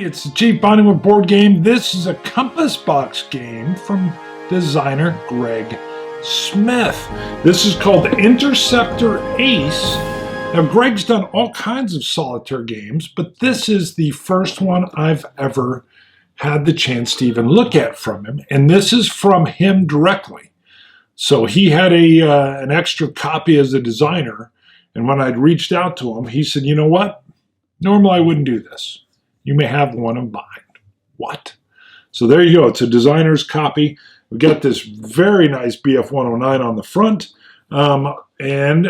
Hey, it's the Chief Bonding with Board Game. This is a Compass Box game from designer Greg Smith. This is called Interceptor Ace. Now, Greg's done all kinds of solitaire games, but this is the first one I've ever had the chance to even look at from him, and this is from him directly. So he had an extra copy as a designer, and when I'd reached out to him, he said, you know what? Normally I wouldn't do this. You may have one of mine. What? So there you go. It's a designer's copy. We've got this very nice BF-109 on the front. And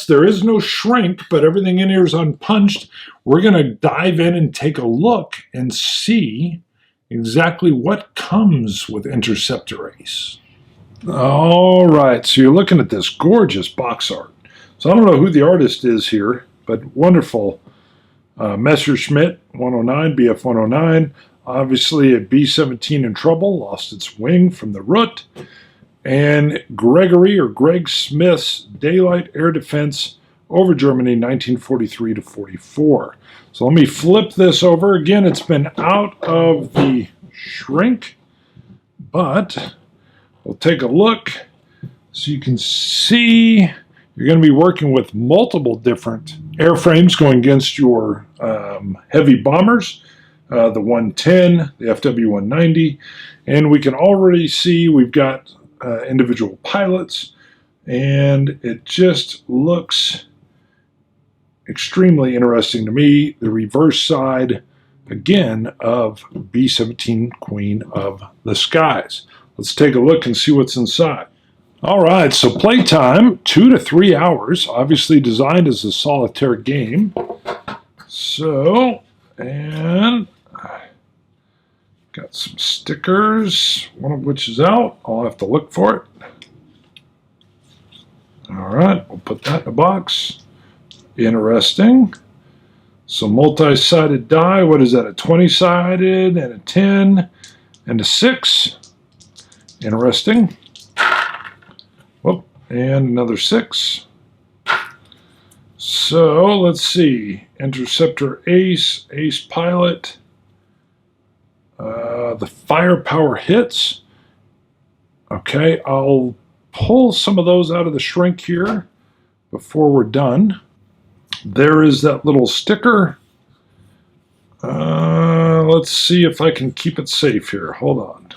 there is no shrink, but everything in here is unpunched. We're going to dive in and take a look and see exactly what comes with Interceptor Ace. All right, so you're looking at this gorgeous box art. So I don't know who the artist is here, but wonderful. Messerschmitt 109, BF-109, obviously a B-17 in trouble, lost its wing from the root, and Gregory or Greg Smith's Daylight Air Defense over Germany 1943 to 44. So let me flip this over. Again, it's been out of the shrink, but we'll take a look so you can see. You're going to be working with multiple different airframes going against your heavy bombers, the 110, the FW-190, and we can already see we've got individual pilots, and it just looks extremely interesting to me. The reverse side, again, of B-17 Queen of the Skies. Let's take a look and see what's inside. All right, so playtime, 2 to 3 hours, obviously designed as a solitaire game. So, and got some stickers, one of which is out. I'll have to look for it. All right, we'll put that in a box. Interesting. Some multi-sided die. What is that, a 20-sided and a 10 and a 6? Interesting. Whoop, and another 6. So let's see. Interceptor Ace, Ace Pilot. The firepower hits. Okay, I'll pull some of those out of the shrink here before we're done. There is that little sticker. Let's see if I can keep it safe here. Hold on.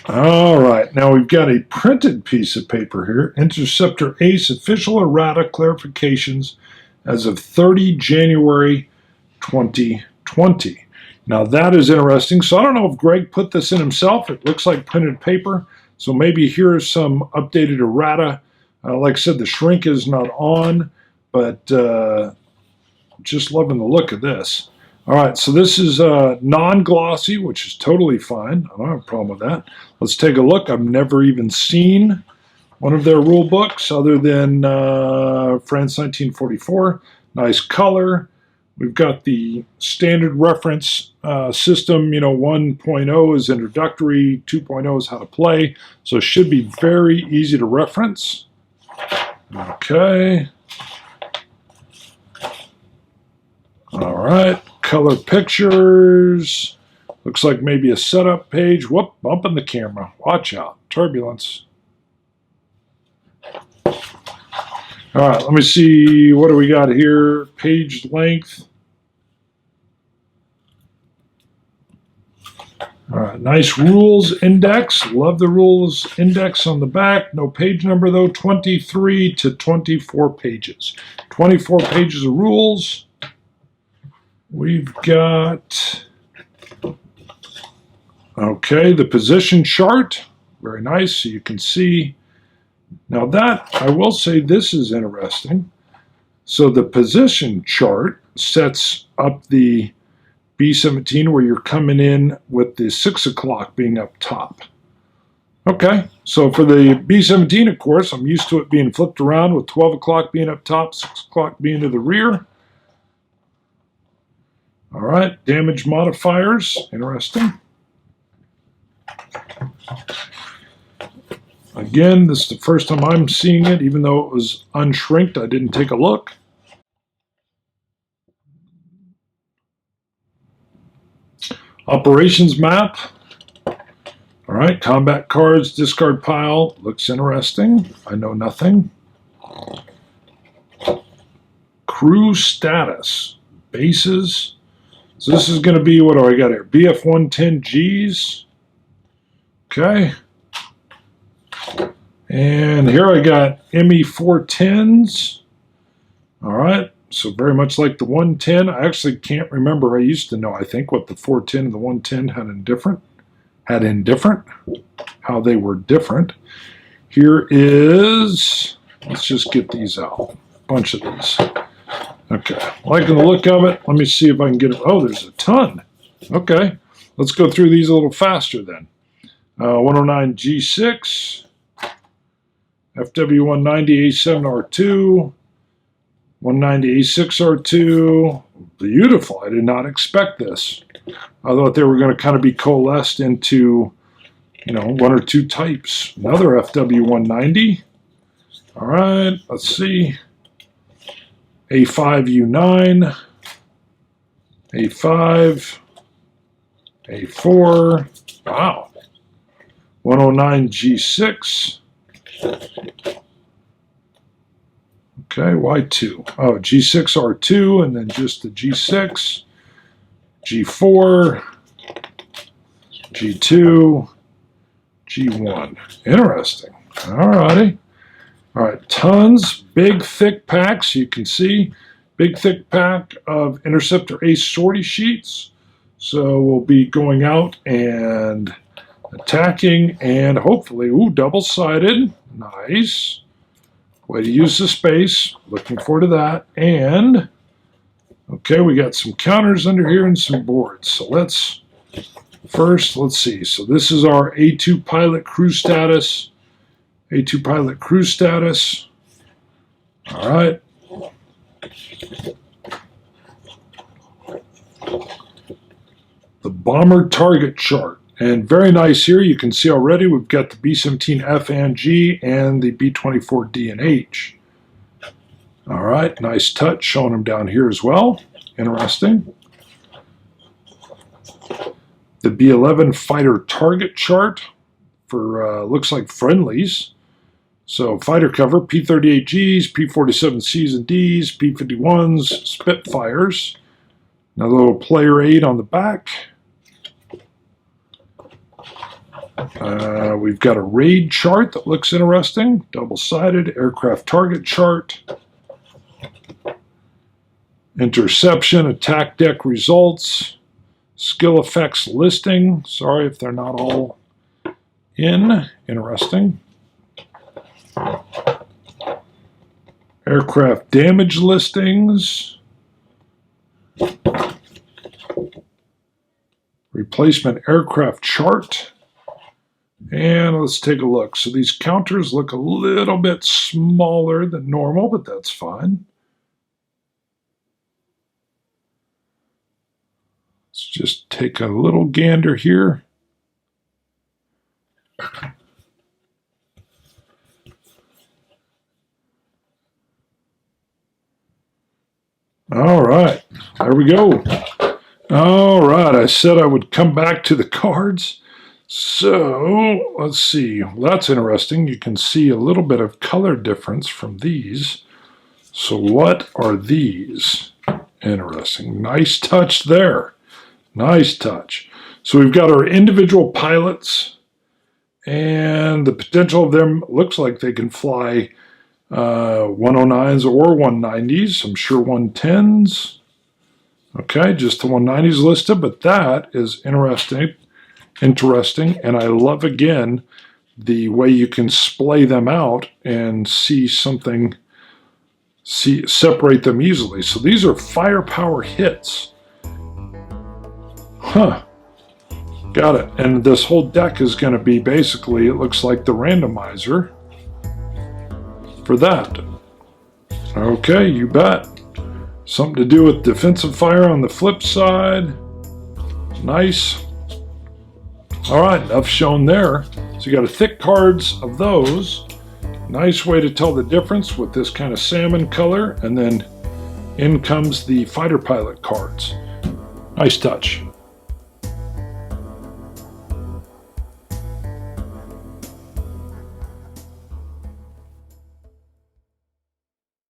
All right, now we've got a printed piece of paper here. Interceptor Ace official errata clarifications as of 30 January 2020. Now that is interesting. So I don't know if Greg put this in himself. It looks like printed paper. So maybe here's some updated errata. Like I said, the shrink is not on, but just loving the look of this. All right, so this is non-glossy, which is totally fine. I don't have a problem with that. Let's take a look. I've never even seen one of their rule books other than France 1944. Nice color. We've got the standard reference system. You know, 1.0 is introductory, 2.0 is how to play. So it should be very easy to reference. Okay. All right. Color pictures. Looks like maybe a setup page. Whoop, bumping the camera. Watch out. Turbulence. All right, let me see. What do we got here? Page length. All right, nice rules index. Love the rules index on the back. No page number, though. 23 to 24 pages. 24 pages of rules. We've got, okay, the position chart. Very nice, so you can see. Now that, I will say this is interesting. So the position chart sets up the B-17 where you're coming in with the 6 o'clock being up top. Okay, so for the B-17, of course, I'm used to it being flipped around with 12 o'clock being up top, 6 o'clock being to the rear. All right, damage modifiers, interesting. Again, this is the first time I'm seeing it, even though it was unshrinked, I didn't take a look. Operations map. All right, combat cards, discard pile. Looks interesting. I know nothing. Crew status. Bases. So this is going to be, what do I got here? BF-110Gs. Okay. And here I got ME-410s. All right. So very much like the 110. I actually can't remember. I used to know, I think, what the 410 and the 110 had in different, how they were different. Here is, let's just get these out. A bunch of these. Okay, liking the look of it. Let me see if I can get it. Oh, there's a ton. Okay, let's go through these a little faster then. 109 G6, FW190 A7R2, 190 A6R2. Beautiful. I did not expect this. I thought they were going to kind of be coalesced into, you know, one or two types. Another FW190. All right, let's see. A5U9, A5, A4, wow. 109 G6. Okay, Y2. Oh, G6 R2, and then just the G6. G4, G2, G1. Interesting. All righty. All right, tons, big, thick packs. You can see, big, thick pack of Interceptor Ace sortie sheets. So we'll be going out and attacking, and hopefully, ooh, double-sided. Nice. Way to use the space. Looking forward to that. And, okay, we got some counters under here and some boards. So let's see. So this is our A2 pilot crew status. A2 pilot crew status. All right. The bomber target chart. And very nice here. You can see already we've got the B-17F and G and the B-24D and H. All right. Nice touch. Showing them down here as well. Interesting. The B-11 fighter target chart for looks like friendlies. So fighter cover, P-38Gs, P-47Cs and Ds, P-51s, Spitfires. Another little player aid on the back. We've got a raid chart that looks interesting. Double-sided aircraft target chart. Interception, attack deck results. Skill effects listing. Sorry if they're not all in. Interesting. Aircraft damage listings. Replacement aircraft chart. And let's take a look. So these counters look a little bit smaller than normal, but that's fine. Let's just take a little gander here. All right, there we go. All right, I said I would come back to the cards. So let's see. Well, that's interesting. You can see a little bit of color difference from these. So what are these? Interesting. Nice touch there. Nice touch. So we've got our individual pilots, and the potential of them looks like they can fly 109s or 190s. I'm sure 110s. Okay, just the 190s listed, but that is interesting. And I love, again, the way you can splay them out and see something, separate them easily. So these are firepower hits. Huh. Got it. And this whole deck is going to be basically, it looks like the randomizer for that. Okay, you bet. Something to do with defensive fire on the flip side. Nice. All right, enough shown there. So you got a thick cards of those. Nice way to tell the difference with this kind of salmon color. And then in comes the fighter pilot cards. Nice touch.